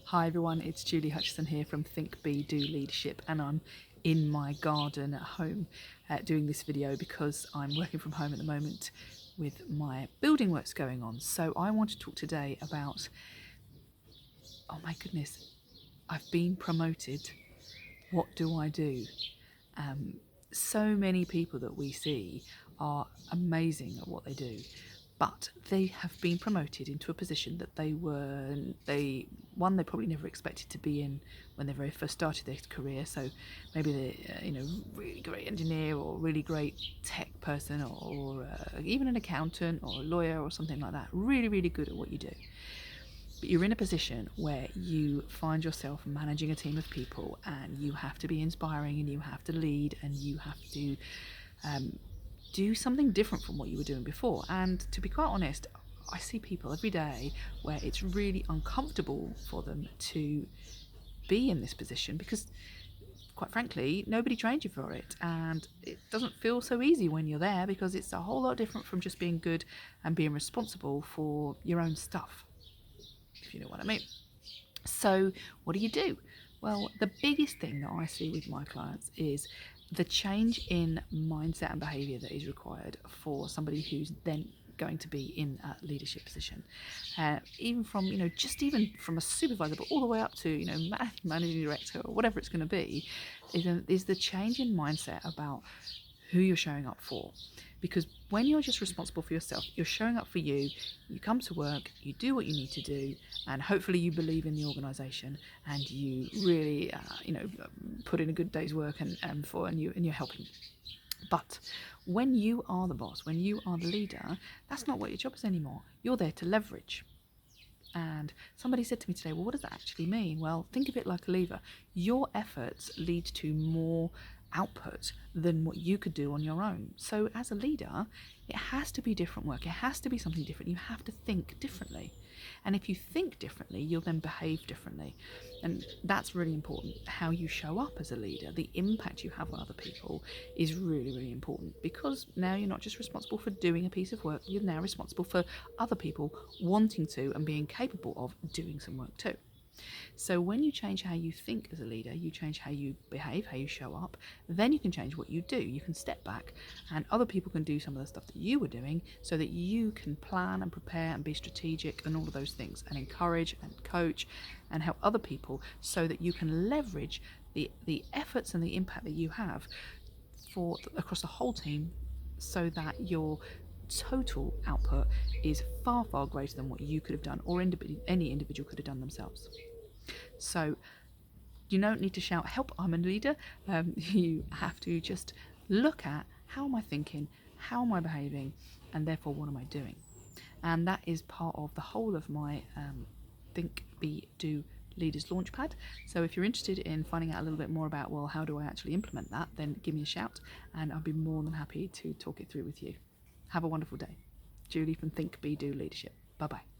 Hi everyone, it's Julie Hutchison here from Think Be Do Leadership, and I'm in my garden at home doing this video because I'm working from home at the moment with my building works going on. So I want to talk today about, oh my goodness, I've been promoted. What do I do? So many people that we see are amazing at what they do, but they have been promoted into a position that they probably never expected to be in when they very first started their career. So maybe they're really great engineer or really great tech person, or even an accountant or a lawyer or something like that, really good at what you do. But you're in a position where you find yourself managing a team of people, and you have to be inspiring, and you have to lead, and you have to do something different from what you were doing before. And to be quite honest, I see people every day where it's really uncomfortable for them to be in this position because, quite frankly, nobody trained you for it, and it doesn't feel so easy when you're there because it's a whole lot different from just being good and being responsible for your own stuff, if you know what I mean. So what do you do? Well, the biggest thing that I see with my clients is the change in mindset and behavior that is required for somebody who's then going to be in a leadership position, even from just even from a supervisor, but all the way up to managing director or whatever it's going to be, is the change in mindset about who you're showing up for. Because when you're just responsible for yourself, you're showing up for you, you come to work, you do what you need to do, and hopefully you believe in the organisation, and you really put in a good day's work and you're helping. But when you are the boss, when you are the leader, that's not what your job is anymore. You're there to leverage. And somebody said to me today, well, what does that actually mean? Well, think of it like a lever. Your efforts lead to more output than what you could do on your own. So as a leader, it has to be different work. It has to be something different. You have to think differently. And if you think differently, you'll then behave differently. And that's really important. How you show up as a leader, the impact you have on other people is really important, because now you're not just responsible for doing a piece of work, you're now responsible for other people wanting to and being capable of doing some work too. So when you change how you think as a leader, you change how you behave, how you show up, then you can change what you do. You can step back and other people can do some of the stuff that you were doing so that you can plan and prepare and be strategic and all of those things, and encourage and coach and help other people so that you can leverage the efforts and the impact that you have across the whole team, so that your total output is far greater than what you could have done or any individual could have done themselves. So you don't need to shout, help, I'm a leader. You have to just look at, how am I thinking, how am I behaving, and therefore what am I doing? And that is part of the whole of my Think Be Do Leaders Launchpad. So if you're interested in finding out a little bit more about, well, how do I actually implement that, then give me a shout and I'll be more than happy to talk it through with you. Have a wonderful day. Julie from Think Be Do Leadership. Bye bye.